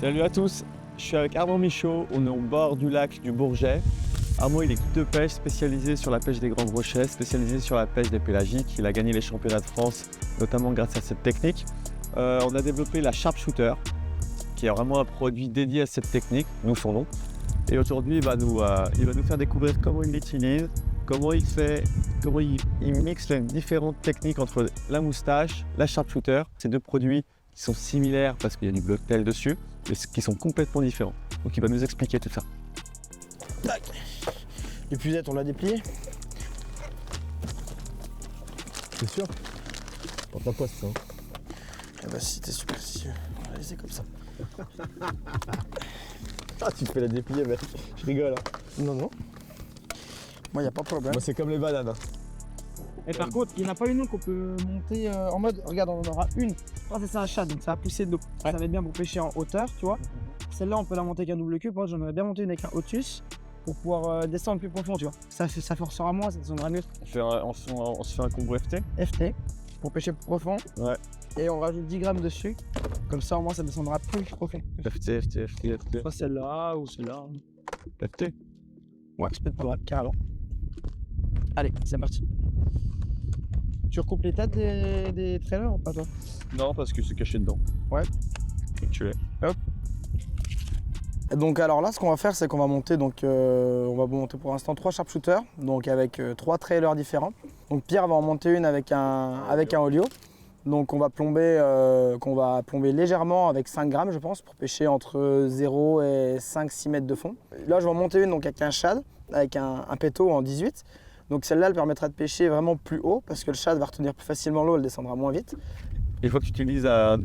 Salut à tous, je suis avec Armand Michaud, on est au bord du lac du Bourget. Armand il est guide de pêche spécialisé sur la pêche des grands brochets, spécialisé sur la pêche des pélagiques. Il a gagné les championnats de France, notamment grâce à cette technique. On a développé la Sharpshooter, qui est vraiment un produit dédié à cette technique, nous son nom. Et aujourd'hui il va nous faire découvrir comment il l'utilise, comment il mixe les différentes techniques entre la moustache, la Sharpshooter. Ces deux produits qui sont similaires parce qu'il y a du blocktail dessus, mais qui sont complètement différents. Donc il va nous expliquer tout ça. Tac. L'épuisette, on l'a dépliée. C'est sûr? Porte la poisse ça. Ah bah si t'es superstitieux, on va laisser comme ça. Ah tu te fais la déplier mec, je rigole. Non, non. Moi y a pas de problème. Moi c'est comme les bananes. Et par contre, il n'y en a pas une autre qu'on peut monter en mode, regarde, on en aura une. Ça, c'est un chat, donc ça va pousser de l'eau. Ça va être bien pour pêcher en hauteur, tu vois. Celle-là, on peut la monter avec un double queue. Moi, j'en aurais bien monté une avec un Otus pour pouvoir descendre plus profond, tu vois. Ça forcera moins, ça descendra mieux. On se fait un combo FT. FT, pour pêcher plus profond. Ouais. Et on rajoute 10 grammes dessus. Comme ça, au moins, ça descendra plus profond. FT. Soit celle-là ou celle-là. FT. Ouais, c'est peut-être pas grave, carrément. Allez, c'est parti. Tu recoupes les têtes des trailers ou pas toi? Non parce que c'est caché dedans. Ouais. Donc tu es. Hop. Et donc alors là, ce qu'on va faire, c'est qu'on va monter pour l'instant 3 sharpshooters, donc avec 3 trailers différents. Donc Pierre va en monter une avec un olio. Donc on va plomber légèrement avec 5 grammes je pense pour pêcher entre 0 et 5-6 mètres de fond. Là je vais en monter une donc avec un shad, avec un péto en 18. Donc celle-là elle permettra de pêcher vraiment plus haut parce que le shad va retenir plus facilement l'eau, elle descendra moins vite. Il faut que tu utilises un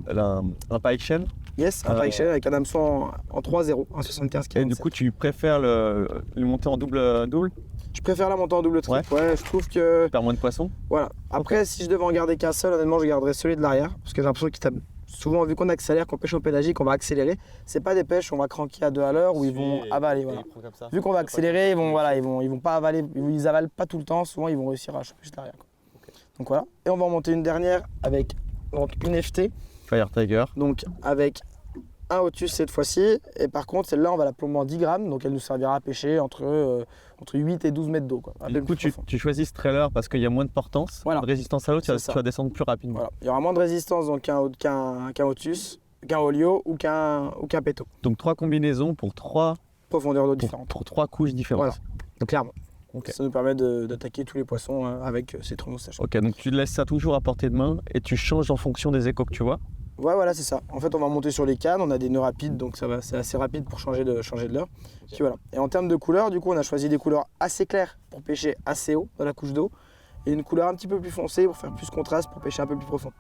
pike chain. Yes, un pike chain avec un hameçon en 3-0, en 75 Et du coup tu préfères le monter en double? Je préfère la monter en double trip. Ouais, je trouve que... Tu perds moins de poissons. Voilà. Après, si je devais en garder qu'un seul, honnêtement, je garderais celui de l'arrière. Parce que j'ai l'impression qu'il tape souvent, vu qu'on accélère, qu'on pêche au pélagique, on va accélérer. C'est pas des pêches où on va cranker à 2 à l'heure, où ils vont avaler. Voilà. Vu qu'on va accélérer, ils vont pas avaler, ils avalent pas tout le temps. Souvent, ils vont réussir à choper juste l'arrière. Okay. Donc voilà. Et on va en monter une dernière avec une FT. Fire Tiger. Donc avec un Otus cette fois-ci, et par contre celle-là on va la plomber en 10 grammes, donc elle nous servira à pêcher entre 8 et 12 mètres d'eau. Du coup tu choisis ce trailer parce qu'il y a moins de portance, voilà. De résistance à l'eau, tu vas descendre plus rapidement. Voilà. Il y aura moins de résistance donc qu'un Otus, qu'un olio ou qu'un péto. Donc 3 combinaisons pour 3 profondeurs d'eau différentes. Pour 3 couches différentes. Voilà, donc clairement. Okay. Ça nous permet d'attaquer tous les poissons avec ces tournemoustaches. Ok, donc tu laisses ça toujours à portée de main et tu changes en fonction des échos que tu vois. Ouais, voilà, c'est ça. En fait, on va monter sur les cannes, on a des nœuds rapides, donc c'est assez rapide pour changer de leurre. Okay. Voilà. Et en termes de couleurs, du coup, on a choisi des couleurs assez claires pour pêcher assez haut dans la couche d'eau, et une couleur un petit peu plus foncée pour faire plus contraste, pour pêcher un peu plus profond.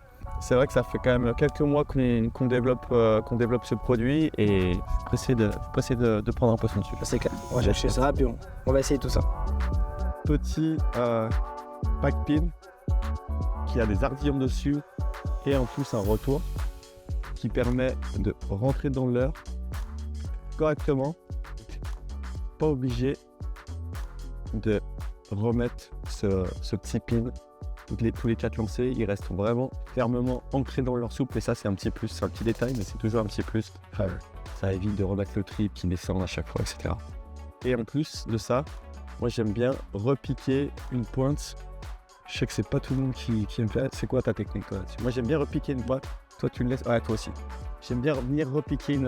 C'est vrai que ça fait quand même quelques mois qu'on développe ce produit, et je suis pressé de prendre un poisson dessus. C'est clair. On va chercher ça, puis on va essayer tout ça. Petit pack pin qui a des ardillons dessus et en plus un retour qui permet de rentrer dans le leurre correctement. Pas obligé de remettre ce petit pin. Tous les 4 lancés, ils restent vraiment fermement ancrés dans leur souple, et ça c'est un petit plus, c'est un petit détail mais c'est toujours un petit plus. Enfin, ça évite de remettre le trip qui descend à chaque fois, etc. Et en plus de ça, moi j'aime bien repiquer une pointe. Je sais que c'est pas tout le monde qui aime faire. C'est quoi ta technique toi là-dessus? Moi j'aime bien repiquer une pointe. Toi tu le laisses. Ouais, toi aussi. J'aime bien venir repiquer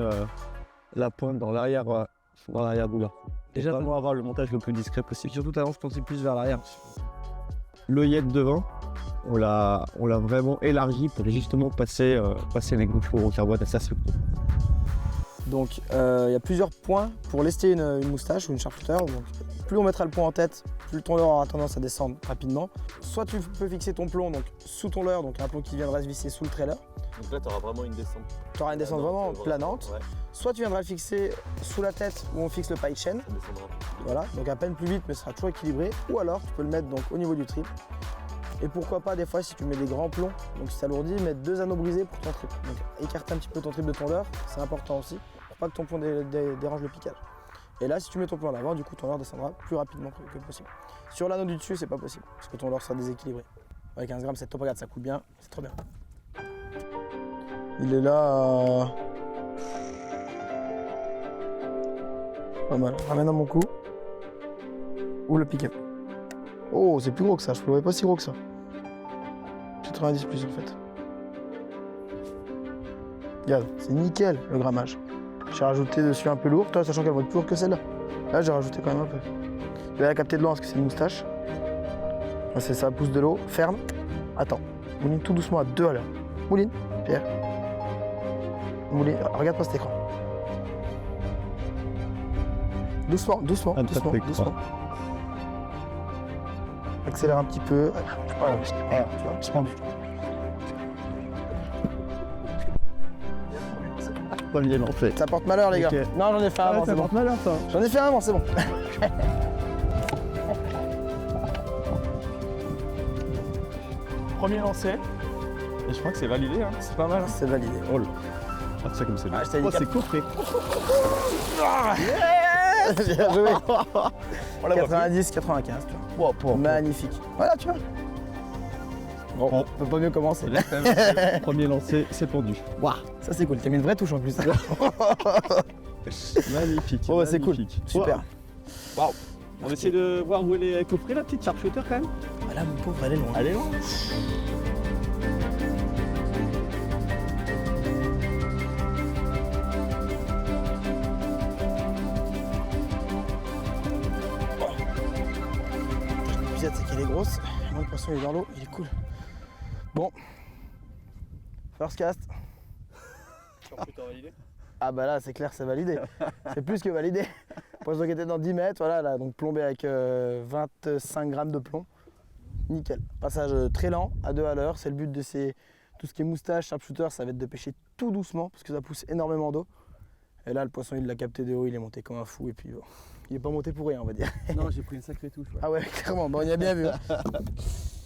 la pointe dans l'arrière du leurre. Déjà vraiment avoir le montage le plus discret possible. Surtout avant, je pensais plus vers l'arrière. L'œillette devant, on l'a vraiment élargi pour justement passer les gouttes au carbone. Ça c'est cool. Donc il y a plusieurs points pour lester une moustache ou une sharpshooter. Donc plus on mettra le point en tête, plus ton leurre aura tendance à descendre rapidement. Soit tu peux fixer ton plomb donc sous ton leurre, donc un plomb qui viendra se visser sous le trailer. Donc là tu auras vraiment une descente. Tu auras une descente vraiment planante. Ouais. Soit tu viendras le fixer sous la tête où on fixe le pike chain. Voilà, donc à peine plus vite mais ce sera toujours équilibré. Ou alors tu peux le mettre donc au niveau du trip. Et pourquoi pas des fois si tu mets des grands plombs, donc si ça alourdit, mettre 2 anneaux brisés pour ton trip. Donc écarter un petit peu ton trip de ton leurre, c'est important aussi, pour pas que ton plomb dérange le piquage. Et là, si tu mets ton plomb à l'avant, du coup ton leurre descendra plus rapidement que possible. Sur l'anneau du dessus, c'est pas possible, parce que ton leurre sera déséquilibré. Avec 15 grammes, cette top, regarde, ça coule bien, c'est trop bien. Il est là Pas mal. Ramène à mon cou. Ou le pick-up. Oh, c'est plus gros que ça. Je ne trouvais pas si gros que ça. 90 plus en fait. Regarde, c'est nickel le grammage. J'ai rajouté dessus un peu lourd, toi, sachant qu'elle va être plus lourde que celle-là. Là, j'ai rajouté quand même un peu. Je vais la capter de loin parce que c'est une moustache. Là, c'est ça, pousse de l'eau, ferme. Attends, mouline tout doucement à 2 à l'heure. Mouline, Pierre. Mouline, regarde pas cet écran. Doucement, doucement, Ah, doucement, t'as fait doucement. Accélère un petit peu. Voilà, tu vois, je prends du. Premier lancé. Ça porte malheur, les gars. Ok. Non, j'en ai fait un avant, ça c'est bon. porte malheur, ça. J'en ai fait un avant, c'est bon. Premier lancé. Et je crois que c'est validé. Hein. C'est pas mal, c'est validé. Oh là. Ah, tu sais comme c'est Ah, bien. je t'ai dit Oh, c'est coffré. Bien joué. On la voit 90, 95, tu vois. Magnifique. Voilà, tu vois. Bon, on peut pas mieux commencer. plus. Premier lancé, c'est pendu. Waouh, ça c'est cool. T'as mis une vraie touche en plus. Magnifique. Oh, c'est cool. magnifique. Super. Waouh. On essaie de voir où elle est coffrée, la petite sharpshooter quand même. Ah là, mon pauvre, elle est loin. Elle est loin. L'épuisette, c'est qu'elle est grosse. Moi, le poisson, il est dans l'eau. Il est cool. Bon. First cast. Ah bah là, c'est clair, c'est validé. C'est plus que validé. Poisson qui était dans 10 mètres, voilà, là, donc plombé avec 25 grammes de plomb. Nickel. Passage très lent, à 2 à l'heure. C'est le but de ces... Tout ce qui est moustache, sharpshooter, ça va être de pêcher tout doucement, parce que ça pousse énormément d'eau. Et là, le poisson, il l'a capté de haut, il est monté comme un fou, et puis bon, il est pas monté pour rien, on va dire. Non, j'ai pris une sacrée touche. Ouais. Ah ouais, clairement, bon, on y a bien vu. Hein.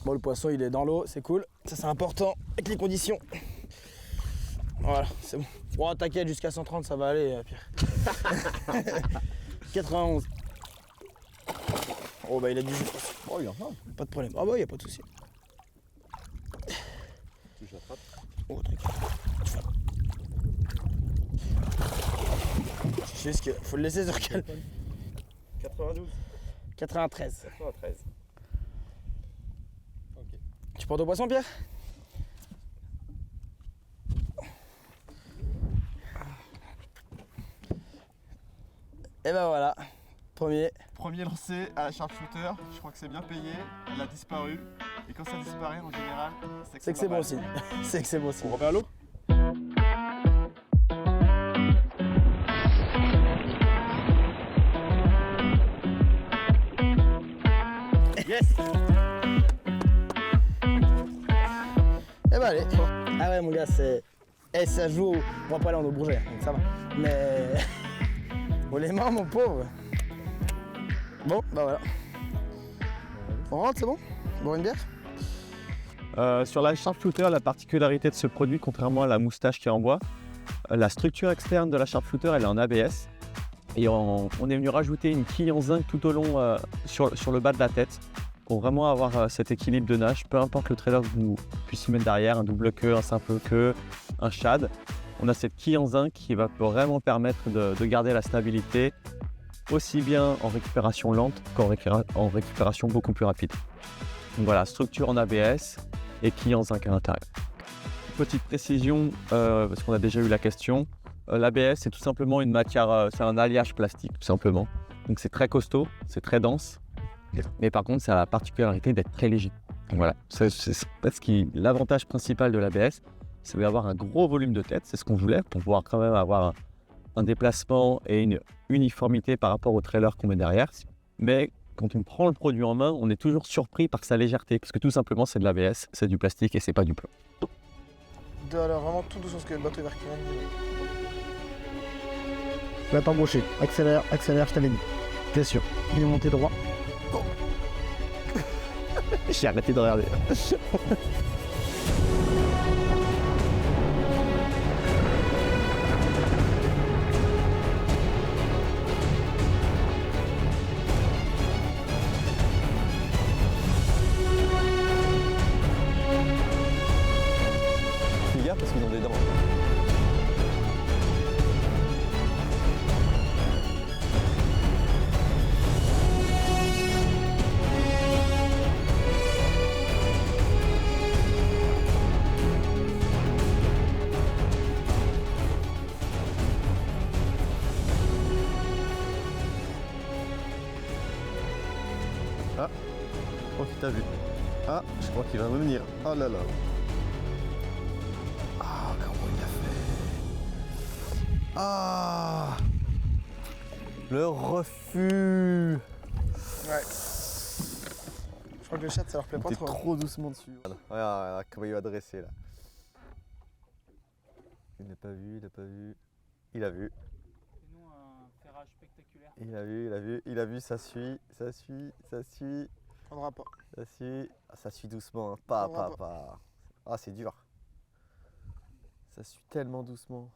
Bon, le poisson, il est dans l'eau, c'est cool. Ça, c'est important avec les conditions. Voilà, c'est bon. Bon, t'inquiète, jusqu'à 130, ça va aller, Pierre. 91. Oh, bah, il a du jus. Oh, il y en a. Pas de problème. Ah, bah, il n'y a pas de souci. Oh, tranquille. Je sais ce qu'il faut le laisser sur quel. 92. 93. 93. Tu portes au poisson, Pierre? Et ben voilà, premier. Premier lancé à la sharpshooter, je crois que c'est bien payé, elle a disparu. Et quand ça disparaît en général, C'est que c'est bon signe. C'est que c'est bon signe. On remet à l'eau. Yes. Eh ben allez. Ah ouais mon gars, c'est. Eh ça joue. On va pas aller en eau bourgée, donc ça va. Mais. Oh les mains mon pauvre. Bon, bah voilà. On rentre, c'est bon? Boire une bière? Sur la sharpshooter, la particularité de ce produit, contrairement à la moustache qui est en bois, la structure externe de la sharpshooter, elle est en ABS. Et on est venu rajouter une quille en zinc tout au long sur le bas de la tête pour vraiment avoir cet équilibre de nage, peu importe le trailer que vous puissiez mettre derrière, un double queue, un simple queue, un shad. On a cette quille en zinc qui va vraiment permettre de garder la stabilité aussi bien en récupération lente qu'en en récupération beaucoup plus rapide. Donc voilà, structure en ABS et quille en zinc à l'intérieur. Petite précision, parce qu'on a déjà eu la question, l'ABS c'est tout simplement une matière, c'est un alliage plastique tout simplement. Donc c'est très costaud, c'est très dense, mais par contre ça a la particularité d'être très léger. Donc voilà, c'est l'avantage principal de l'ABS, c'est d'avoir un gros volume de tête, c'est ce qu'on voulait pour pouvoir quand même avoir un déplacement et une uniformité par rapport au trailer qu'on met derrière. Mais quand on prend le produit en main, on est toujours surpris par sa légèreté, parce que tout simplement c'est de l'ABS, c'est du plastique et c'est pas du plomb. De alors vraiment tout doucement parce que le bateau est reculé. Va t'embaucher. Accélère, accélère, je t'avais dit. T'es sûr. Il est monté droit. J'ai arrêté de regarder. Fais gaffe parce qu'ils ont des dents. t'a vu. Ah, je crois qu'il va revenir. Oh là là. Ah, comment il a fait. Ah, le refus. Ouais. Je crois que le chat, ça leur plaît pas T'es trop. trop doucement dessus. Regarde comment il va dresser là. Il n'a pas vu, il n'a pas vu. Il a vu. Fais-nous un ferrage spectaculaire. Il a vu, ça suit. Prendra pas. Ça suit doucement, hein. Pas. Ah, c'est dur. Ça suit tellement doucement.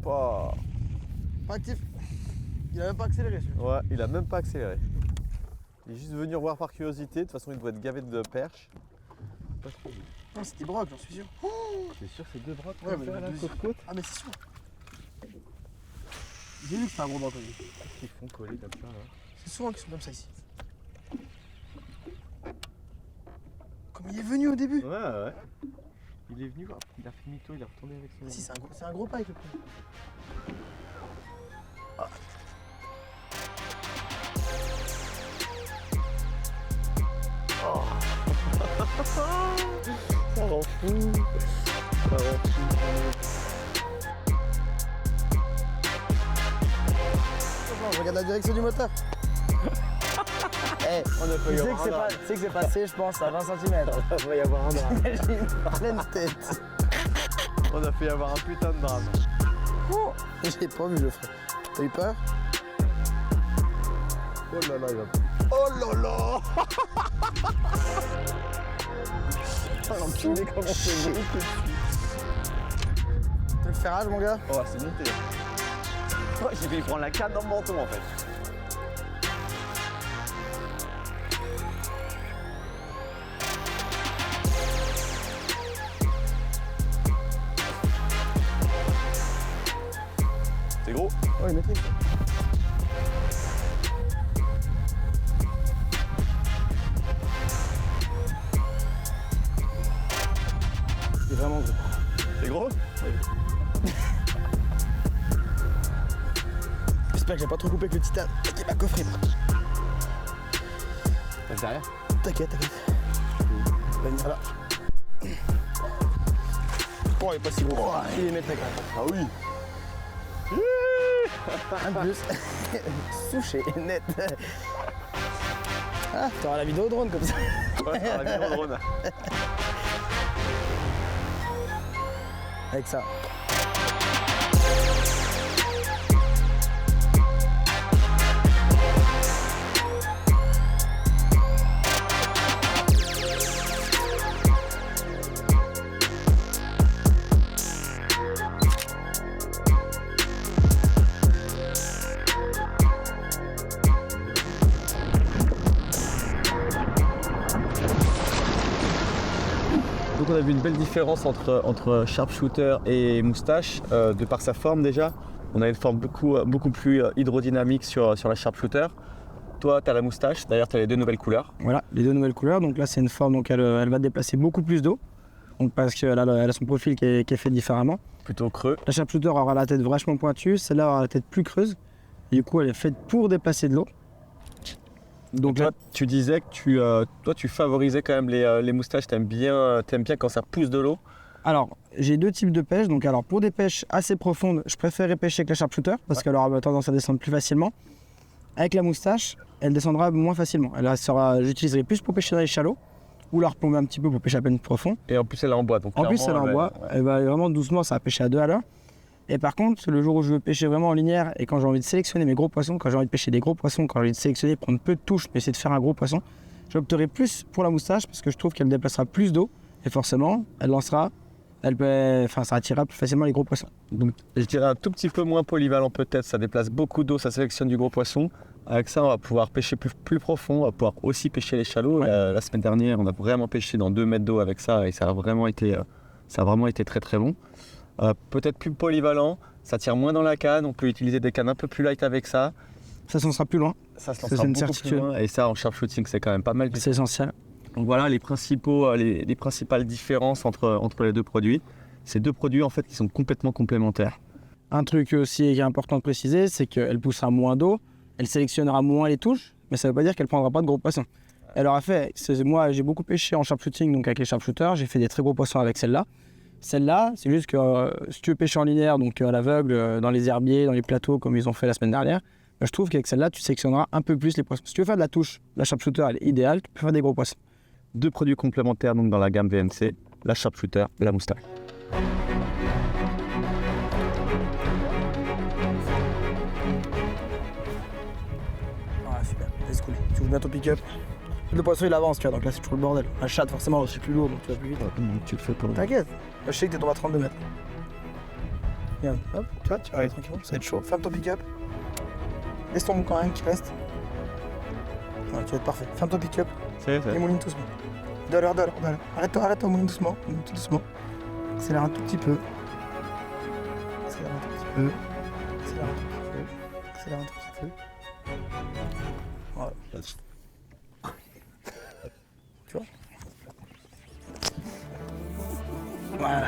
Pas. Pas actif. Il a même pas accéléré celui-là. Ouais, il a même pas accéléré. Il est juste venu voir par curiosité. De toute façon, il doit être gavé de perches. Non, c'était broc, j'en suis sûr. C'est sûr, c'est 2 brocs Ouais, mais le deuxième. côte. Ah, mais c'est sûr. J'ai vu que c'était un gros broc aussi. Qu'est-ce qu'ils font coller comme ça là? C'est souvent qu'ils sont comme ça ici. Comme il est venu au début. Ouais. Il est venu, il a fait demi-tour, il est retourné avec son. Si, c'est un gros pike le coup. Ça rend fou. Je regarde la direction du moteur. Eh, On a tu sais que c'est passé, je pense, à 20 cm. Il va y avoir un drame. J'ai une pleine tête. On a fait avoir un putain de drame. Oh, j'ai pas vu Geoffrey. T'as eu peur? Oh là là, il va. Oh là là. Oh l'enculé, comment c'est beau. T'as le ferrage, mon gars? Oh, c'est monté. Oh, j'ai failli prendre la canne dans le menton en fait. C'est gros? Oh, il maîtrise. C'est vraiment gros. C'est gros? J'espère que j'ai pas trop coupé avec le titane. Il m'a coffré. Passe derrière. T'inquiète. Va venir là. Oh, il est pas si gros. Oh, il est maître quand même. Ah oui. Un de plus. Souché, net. Ah, t'auras la vidéo drone comme ça. Ouais, ça va bien au drone. Avec ça. Donc on a vu une belle différence entre sharpshooter et moustache, de par sa forme déjà. On a une forme beaucoup plus hydrodynamique sur la sharpshooter. Toi, tu as la moustache, d'ailleurs tu as les 2 nouvelles couleurs. Voilà, les 2 nouvelles couleurs. Donc là, c'est une forme, donc elle va déplacer beaucoup plus d'eau. Donc parce qu'elle a son profil qui est fait différemment. Plutôt creux. La sharpshooter aura la tête vachement pointue, celle-là aura la tête plus creuse. Et du coup, elle est faite pour déplacer de l'eau. Donc là, tu disais que tu favorisais quand même les moustaches, t'aimes bien quand ça pousse de l'eau. Alors, j'ai 2 types de pêche. Donc alors, pour des pêches assez profondes, je préférerais pêcher avec la sharpshooter parce qu'elle aura tendance à descendre plus facilement. Avec la moustache, elle descendra moins facilement. J'utiliserai plus pour pêcher dans les shallows ou la replomber un petit peu pour pêcher à peine profond. Et en plus, elle est en bois. Donc En plus, elle est en bois. Elle va vraiment doucement, ça va pêcher à 2 à l'heure. Et par contre, le jour où je veux pêcher vraiment en linéaire et quand j'ai envie de sélectionner mes gros poissons, quand j'ai envie de pêcher des gros poissons, quand j'ai envie de sélectionner, prendre peu de touches, mais essayer de faire un gros poisson, j'opterai plus pour la moustache parce que je trouve qu'elle déplacera plus d'eau et forcément, elle lancera, ça attirera plus facilement les gros poissons. Donc je dirais un tout petit peu moins polyvalent peut-être, ça déplace beaucoup d'eau, ça sélectionne du gros poisson. Avec ça, on va pouvoir pêcher plus profond, on va pouvoir aussi pêcher les shallows. Ouais. La semaine dernière, on a vraiment pêché dans 2 mètres d'eau avec ça et ça a vraiment été très très bon. Peut-être plus polyvalent, ça tire moins dans la canne, on peut utiliser des cannes un peu plus light avec ça. Ça s'en sera plus loin, Ça se c'est lancera une beaucoup plus certitude. loin et ça en sharpshooting c'est quand même pas mal. c'est essentiel. Donc voilà les principales différences entre les 2 produits. Ces 2 produits en fait qui sont complètement complémentaires. Un truc aussi qui est important de préciser, c'est qu'elle poussera moins d'eau, elle sélectionnera moins les touches, mais ça ne veut pas dire qu'elle ne prendra pas de gros poissons. Elle aura fait, moi j'ai beaucoup pêché en sharpshooting, donc avec les sharpshooters, j'ai fait des très gros poissons avec celle-là. Celle-là, c'est juste que si tu veux pêcher en linéaire, donc à l'aveugle, dans les herbiers, dans les plateaux, comme ils ont fait la semaine dernière, je trouve qu'avec celle-là, tu sélectionneras un peu plus les poissons. Si tu veux faire de la touche, la sharpshooter elle est idéale, tu peux faire des gros poissons. 2 produits complémentaires donc dans la gamme VMC, la sharpshooter et la moustache. Voilà, super, laisse couler. Tu ouvres bien ton pick-up. Le poisson il avance, tu vois, donc là c'est toujours le bordel. Un chat forcément c'est plus lourd donc tu vas plus vite. Donc tu le fais pour le... T'inquiète, je sais que t'es tombé à 32 mètres. Regarde, hop, tu vois, tu vas aller tranquillement, ça va être chaud. Ferme ton pick-up. Laisse ton mou quand même qui reste. Ouais, tu vas être parfait. Ferme ton pick-up et mouline doucement. Dollar. Arrête-toi, mouline doucement. Mouline tout doucement. Accélère un tout petit peu. Accélère un tout petit peu. Voilà. Tu vois? Voilà.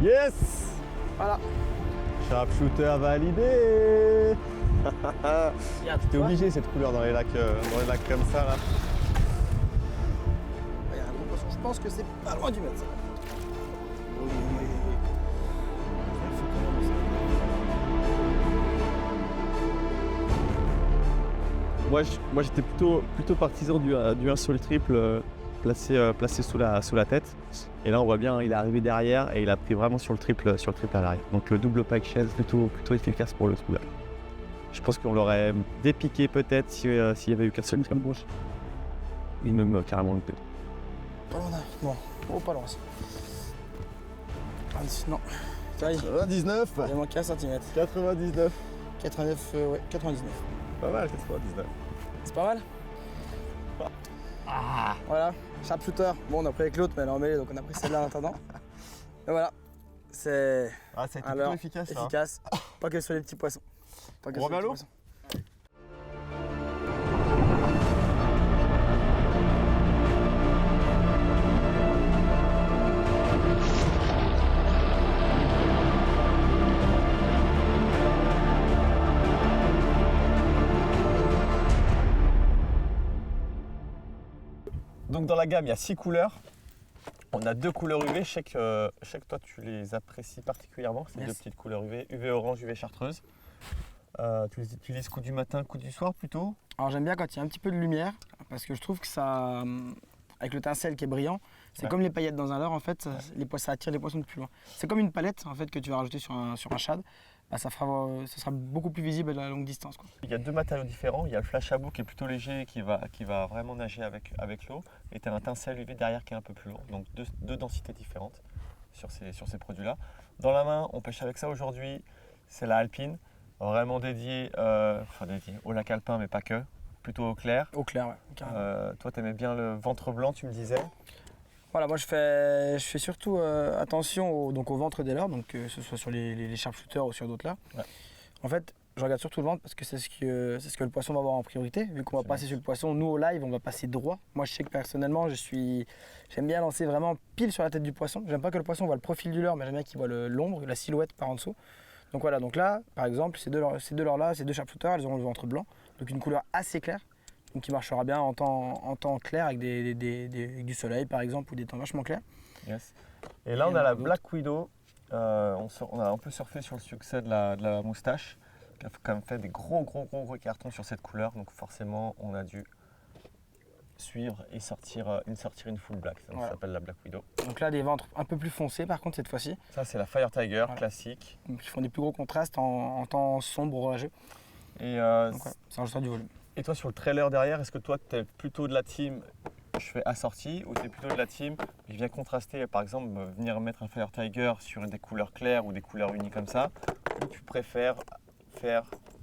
Yes! Voilà. Sharpshooter validé. Regarde, T'es obligé cette couleur dans les lacs comme ça là. Regarde, un gros poisson, je pense que c'est pas loin du mètre. Moi j'étais plutôt partisan du 1 sur le triple placé sous la tête. Et là on voit bien il est arrivé derrière et il a pris vraiment sur le triple à l'arrière. Donc le double pike chaise plutôt efficace pour le trou là. Je pense qu'on l'aurait dépiqué peut-être s'il y avait eu qu'un seul comme bouche. Il me carrément loupé. Pas loin, non. Oh, pas loin. Non. Ça y est, 99. il manque 1 cm. 99. 89, ouais, 99. Pas mal, 99. C'est pas mal? Ah. Voilà, sharpshooter. Bon, on a pris avec l'autre, mais elle est emmêlée, donc on a pris celle-là en attendant. Et voilà, c'est Ah, ça a été alors plutôt efficace ça. efficace. Pas que sur les petits poissons. Pas que On sur les remet à petits l'eau? poissons. Donc dans la gamme il y a 6 couleurs. On a 2 couleurs UV, je sais que toi tu les apprécies particulièrement, ces Yes. 2 petites couleurs UV, UV orange, UV chartreuse. Tu les utilises coup du matin, coup du soir plutôt? Alors j'aime bien quand il y a un petit peu de lumière, parce que je trouve que ça, avec le tincelle qui est brillant, c'est Ouais. comme les paillettes dans un leurre en fait, ça attire les poissons de plus loin. C'est comme une palette en fait que tu vas rajouter sur un shad, bah, ça sera beaucoup plus visible à la longue distance, quoi. Il y a 2 matériaux différents, il y a le flash à bout qui est plutôt léger, qui va vraiment nager avec l'eau, et tu as un tincelle UV derrière qui est un peu plus lourd, donc deux densités différentes sur ces produits-là. Dans la main, on pêche avec ça aujourd'hui, c'est la Alpine, vraiment dédiée au lac alpin, mais pas que, plutôt au clair. Au clair, ouais. Carrément. Toi, tu aimais bien le ventre blanc, tu me disais. Voilà, moi je fais surtout attention au ventre des leurres, donc que ce soit sur les sharpshooters ou sur d'autres leurres. Ouais. En fait, je regarde surtout le ventre parce que c'est ce que le poisson va avoir en priorité. Vu qu'on va passer sur le poisson, nous au live, on va passer droit. Moi je sais que personnellement, j'aime bien lancer vraiment pile sur la tête du poisson. J'aime pas que le poisson voit le profil du leurre, mais j'aime bien qu'il voit l'ombre, la silhouette par en dessous. Donc voilà, donc là, par exemple, ces deux leurres-là, ces 2 sharpshooters, elles auront le ventre blanc, donc une couleur assez claire. Donc qui marchera bien en temps clair avec avec du soleil par exemple ou des temps vachement clairs. Yes. Et là, on a la Black Widow. On a un peu surfé sur le succès de la moustache, qui a quand même fait des gros cartons sur cette couleur. Donc forcément, on a dû suivre et sortir une full black. Ça Voilà. s'appelle la Black Widow. Donc là des ventres un peu plus foncés par contre cette fois-ci. Ça, c'est la Fire Tiger Voilà. classique. Donc ils font des plus gros contrastes en temps sombre orageux. Et, Donc ouais, ça rajoutera du volume. et toi, sur le trailer derrière, est-ce que toi, tu es plutôt de la team je fais assorti ou tu es plutôt de la team je viens contraster, par exemple, venir mettre un Fire Tiger sur des couleurs claires ou des couleurs unies comme ça, ou tu préfères faire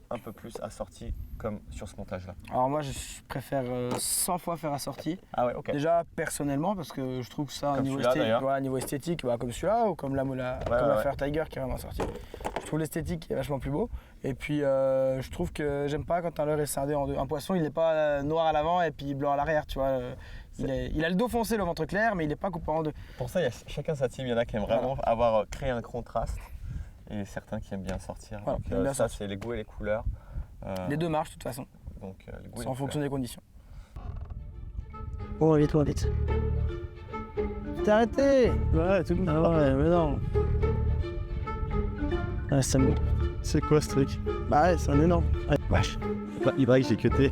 un peu plus assorti comme sur ce montage-là? Alors moi je préfère 100 fois faire assorti. Ah ouais, ok. Déjà personnellement parce que je trouve que ça Comme celui-là, d'ailleurs. niveau esthétique, comme celui-là ou comme la Fire Tiger qui est vraiment assorti. Je trouve l'esthétique est vachement plus beau. Et puis je trouve que j'aime pas quand un leurre est scindé en deux. Un poisson il n'est pas noir à l'avant et puis blanc à l'arrière, tu vois. Il a le dos foncé, le ventre clair, mais il n'est pas coupé en deux. Pour ça, il y a chacun sa team. Il y en a qui aiment vraiment avoir créé un contraste et certains qui aiment bien sortir. Voilà, Donc, j'aime bien ça, sortir. c'est les goûts et les couleurs. Les deux marchent de toute façon. Donc, les goûts et C'est les en fonction couleurs. des conditions. Oh, vite, vite. T'es arrêté. Ouais, tout le monde. Ah ouais, mais non. Ouais, c'est bon. C'est quoi ce truc? Bah ouais, c'est un énorme. Ouais. Wesh. Il paraît que j'ai cuté.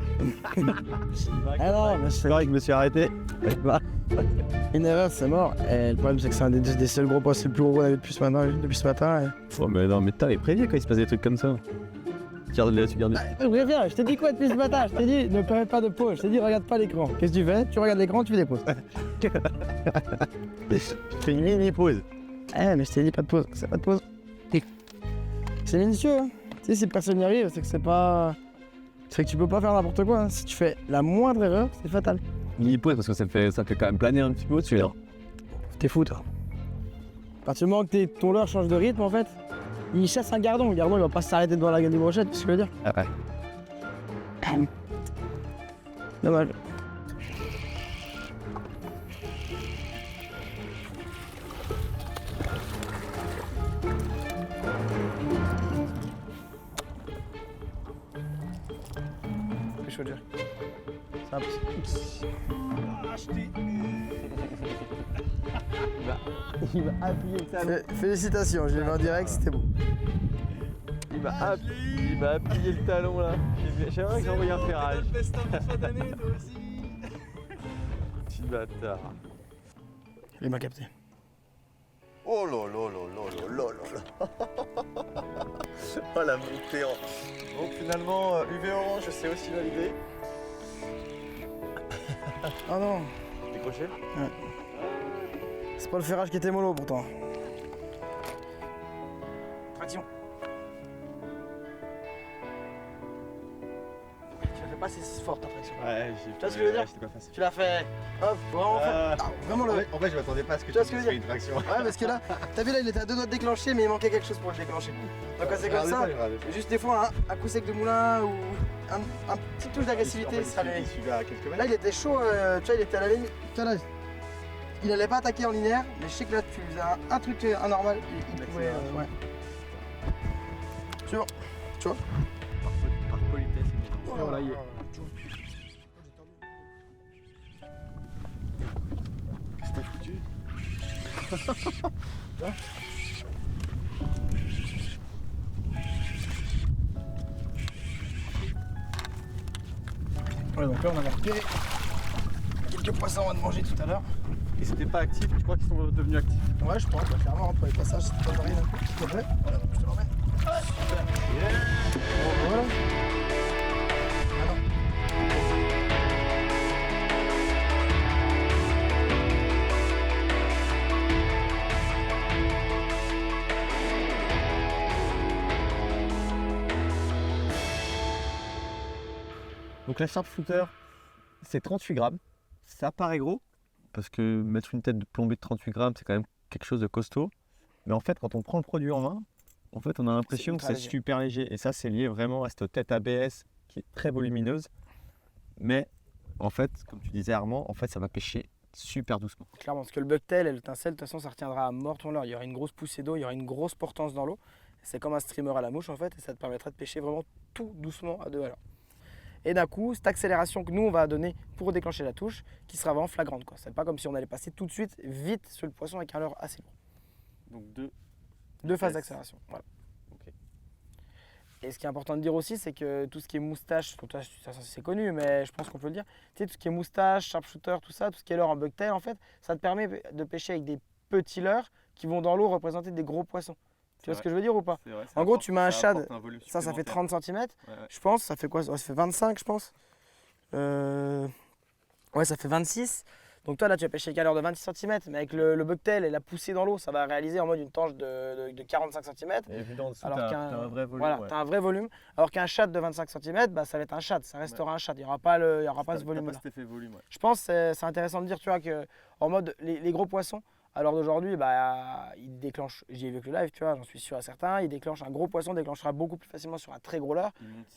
Ah non, mais C'est vrai que je me suis arrêté. Bah. une erreur, c'est mort. Et le problème, c'est que c'est un des seuls gros poissons, le plus gros qu'on a vu depuis ce matin. Oh, mais non, mais t'avais prévu quand il se passe des trucs comme ça. Tu regardes. Viens, je t'ai dit quoi depuis ce matin? Je t'ai dit, ne permets pas de pause. Je t'ai dit, regarde pas l'écran. Qu'est-ce que tu fais? Tu regardes l'écran, tu fais des pauses. Je fais une mini pause. Eh, mais je t'ai dit pas de pause. C'est pas de pause. C'est minutieux, hein. Tu sais, si personne n'y arrive, c'est que c'est pas. C'est que tu peux pas faire n'importe quoi, hein. Si tu fais la moindre erreur, c'est fatal. Mini pause parce que ça fait quand même planer un petit peu au-dessus. Là. T'es fou, toi. À partir du moment que ton leurre change de rythme, en fait, il chasse un gardon. Le gardon, il va pas s'arrêter devant la gaine du brochette, tu sais ce que je veux dire? Ah ouais. Dommage. C'est chaud, Jerry. C'est impossible. Il va appuyer le talon. Félicitations, je l'ai vu en direct, c'était beau. Il va appuyer le talon là. J'aimerais que j'envoie un ferrage. Petit bâtard. Il m'a capté. Oh là là là là là là là. Oh la montée en... Donc finalement, UV orange, c'est aussi validé. Oh non, Décroché. c'est pas le ferrage qui était mollo pourtant. Traction. Tu la fais pas assez fort ta traction. Ouais, Tu vois ce que je veux dire? C'était pas facile. Tu l'as fait. Hop, vraiment fort. Ah, vraiment le. En vrai, je m'attendais pas à ce que Tu vois tu ce que je dises veux une traction. Ouais, parce que là, t'as vu là, il était à 2 doigts de déclencher, mais il manquait quelque chose pour le déclencher. Donc quand c'est comme ça, juste des fois un coup sec de moulin ou un petit touche d'agressivité, ça allait. Celui-là à quelques Là, mètres. il était chaud, tu vois, il était à la limite. Tu vois, là, il allait pas attaquer en linéaire, mais je sais que là, tu faisais un truc anormal, il pouvait. Ouais. Sûr. Tu vois? Par politesse. Voilà, il est. Qu'est-ce que t'as foutu? Ouais, donc là, on a marqué quelques poissons avant de manger tout à l'heure. Ils étaient pas actifs, tu crois qu'ils sont devenus actifs? Ouais, je pense, clairement, pour les passages, c'est pas pareil d'un coup. S'il te plaît. Voilà, je te le remets. Voilà. Ah non. Donc la sharpshooter, c'est 38 grammes. Ça paraît gros, parce que mettre une tête de plombée de 38 grammes, c'est quand même quelque chose de costaud. Mais en fait, quand on prend le produit en main, en fait, on a l'impression que ultra c'est léger. super léger. Et ça, c'est lié vraiment à cette tête ABS qui est très volumineuse. Mais en fait, comme tu disais Armand, en fait, ça va pêcher super doucement. Clairement, parce que le bucktail et le tincelle, de toute façon, ça retiendra à mort ton leurre. Il y aura une grosse poussée d'eau, il y aura une grosse portance dans l'eau. C'est comme un streamer à la mouche en fait, et ça te permettra de pêcher vraiment tout doucement à 2 à l'heure. Et d'un coup, cette accélération que nous on va donner pour déclencher la touche, qui sera vraiment flagrante, quoi. C'est pas comme si on allait passer tout de suite vite sur le poisson avec un leurre assez lourd. Donc 2 phases d'accélération. Voilà. Ok. Et ce qui est important de dire aussi, c'est que tout ce qui est moustache, pour toi ça, c'est connu, mais je pense qu'on peut le dire. Tu sais, tout ce qui est moustache, sharpshooter, tout ça, tout ce qui est leurre en bucktail, en fait, ça te permet de pêcher avec des petits leurrs qui vont dans l'eau représenter des gros poissons. Tu vois ce que je veux dire ou pas? En gros, tu mets un shad, ça fait 30 cm, je pense, ça fait quoi? Ça fait 25, je pense. Ouais, ça fait 26. Donc toi là tu vas pêcher qu'à l'heure de 26 cm, mais avec le bucktail et la poussée dans l'eau, ça va réaliser en mode une tanche de 45 cm. Et vu d'en dessous, Alors t'as qu'un un vrai volume. voilà, ouais. t'as un vrai volume. Alors qu'un shad de 25 cm, bah, ça va être un shad, ça restera un shad. Il n'y aura pas, ce volume-là. T'as pas cet effet volume, ouais. Je pense que c'est intéressant de dire, tu vois, que en mode les gros poissons, à l'heure d'aujourd'hui, bah, ils déclenchent, j'y ai vu que le live, tu vois, j'en suis sûr à certains, ils déclenchent un gros poisson, déclenchera beaucoup plus facilement sur un très gros leurre.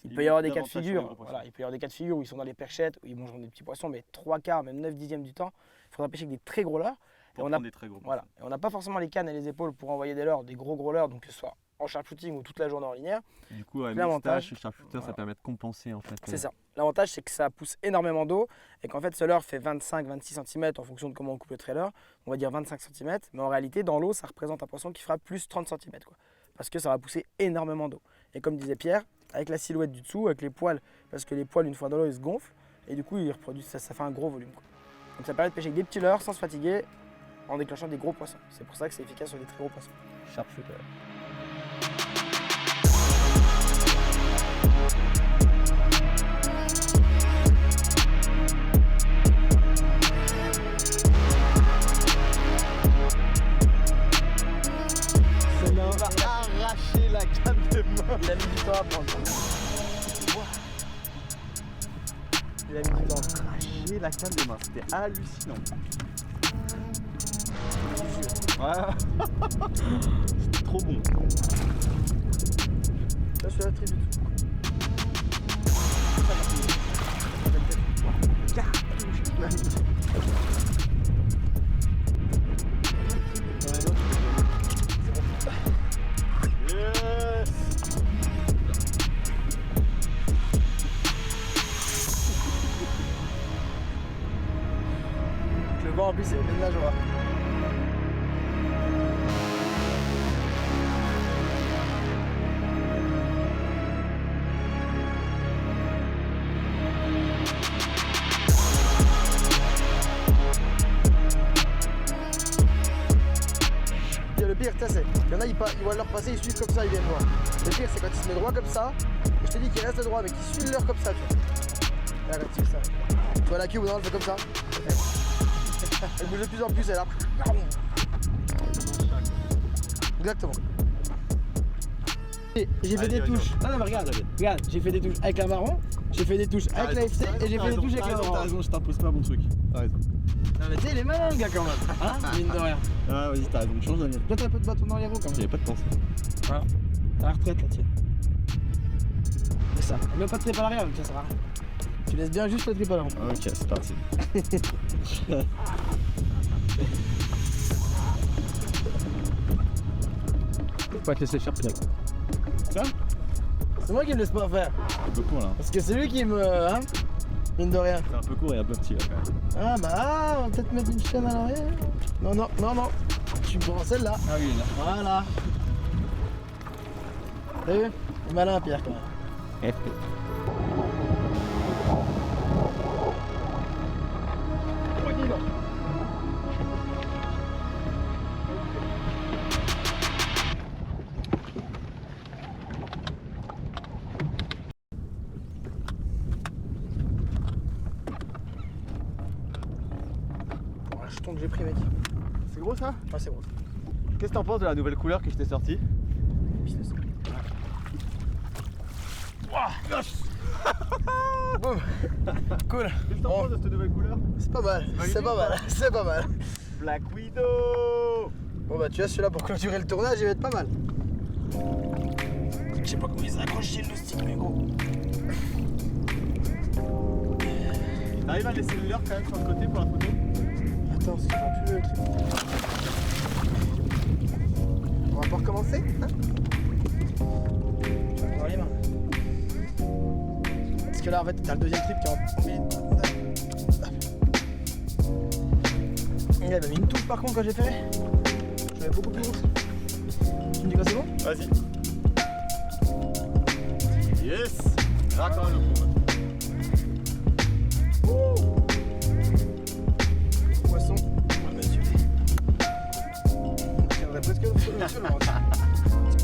Il peut y avoir des cas de figure, voilà, il peut y avoir des cas de figure où ils sont dans les perchettes, où ils mangeront des petits poissons, mais 3/4, même 9/10 du temps, il faudra pêcher avec des très gros leurres. Pour on a, prendre des très gros voilà, et on n'a pas forcément les cannes et les épaules pour envoyer des leurres, des gros leurres, donc que ce soit en sharpshooting ou toute la journée en linéaire. Du coup, à L'avantage, mixage, sharpshooter, voilà. ça permet de compenser en fait. C'est ça. L'avantage, c'est que ça pousse énormément d'eau et qu'en fait, ce leurre fait 25-26 cm en fonction de comment on coupe le trailer. On va dire 25 cm, mais en réalité, dans l'eau, ça représente un poisson qui fera plus 30 cm, quoi. Parce que ça va pousser énormément d'eau. Et comme disait Pierre, avec la silhouette du dessous, avec les poils, parce que les poils, une fois dans l'eau, ils se gonflent et du coup, ils reproduisent, ça fait un gros volume, quoi. Donc ça permet de pêcher avec des petits leurres sans se fatiguer en déclenchant des gros poissons. C'est pour ça que c'est efficace sur des très gros poissons. Sharpshooter. Celle-là, Arracher la canne des mains. il a mis du temps à prendre. Il a mis du temps. Arracher la canne des mains, c'était hallucinant. Ouais. C'était trop bon. Là, je suis à la tribune. Yes. Le vent en plus, c'est bien de la joie. Le pire, tu sais, il y en a, ils voient leur passer, ils suivent comme ça, ils viennent voir. Le pire, c'est quand il se met droit comme ça, et je te dis qu'il reste droit, mais qu'il suit l'heure comme ça, tu vois. Là, regarde, ça. Tu vois la queue, non, elle fait comme ça. Elle bouge de plus en plus, elle a. Exactement. J'ai fait des touches. Non, mais regarde, j'ai fait des touches avec la marron, j'ai fait des touches avec la FC et j'ai fait des touches avec la T'as marron. raison, je t'impose pas mon truc. T'as raison. Non, mais tu sais, il est malin, le gars, quand même. Hein, mine de rien. Ah, vas-y, t'as raison, change la mienne. Peut-être un peu de bâton dans les roues, quand même. J'avais pas de pensée. Voilà. T'as la retraite, la tienne. C'est ça. Même pas de trip à l'arrière, ça sert à rien. Tu laisses bien juste le trip à l'avant. Ok, c'est parti. Faut pas te laisser faire pied. C'est moi qui me laisse pas faire. Un peu court là. Parce que c'est lui qui me. Hein, mine de rien. C'est un peu court et un peu petit là quand même. Ah bah, on va peut-être mettre une chaîne à l'arrière. Non, non, non, non. Tu prends celle-là. Ah oui, là. Voilà. T'as vu? Malin, Pierre, quand même. Bon, là, je tombe, j'ai pris, mec. C'est gros ça? Ah, c'est bon. Qu'est-ce que t'en penses de la nouvelle couleur que je t'ai sortie? Business. Boum. Cool. Qu'est-ce que t'en penses de cette nouvelle couleur? C'est pas mal, c'est pas mal, c'est pas mal. Black Widow. Bon bah tu vois celui-là pour clôturer le tournage il va être pas mal. Je sais pas comment ils accrochent le stick mais gros. T'arrives à laisser le leurre quand même sur le côté pour la photo? Attends, si je vois plus le truc. On va pas recommencer hein? Tu vas prendre les mains. Parce que là en fait t'as le deuxième trip qui est en milieu. Il avait mis une touche par contre quand j'ai fait. Je l'avais beaucoup plus grosse. Tu me dis quoi c'est bon? Vas-y. Yes. Là quand même le coup. Poisson. On va le mesurer. Il tiendrait presque le ventre.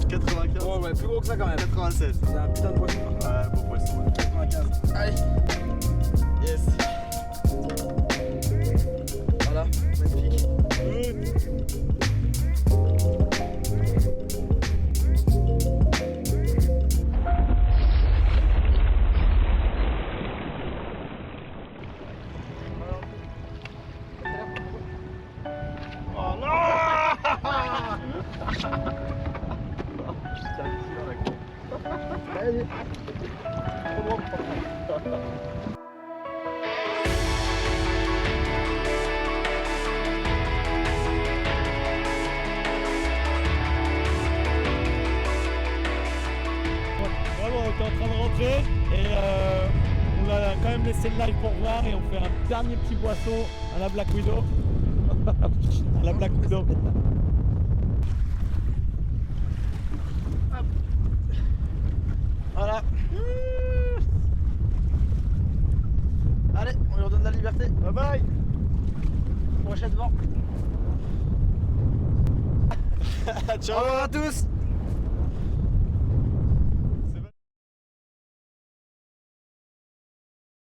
95. Oh ouais, plus gros que ça quand même. 96. C'est un putain de poisson. Ouais, beau poisson. Ouais. 95. Allez. Yes. Voilà, magnifique. Allez. Trop loin pour prendre. Vraiment, on était en train de rentrer et on a quand même laissé le live pour voir et on fait un dernier petit boisson à la Black Widow. À la Black Widow. Voilà. Allez, on lui redonne la liberté. Bye bye. Prochaine vent. Ciao. Au revoir à tous.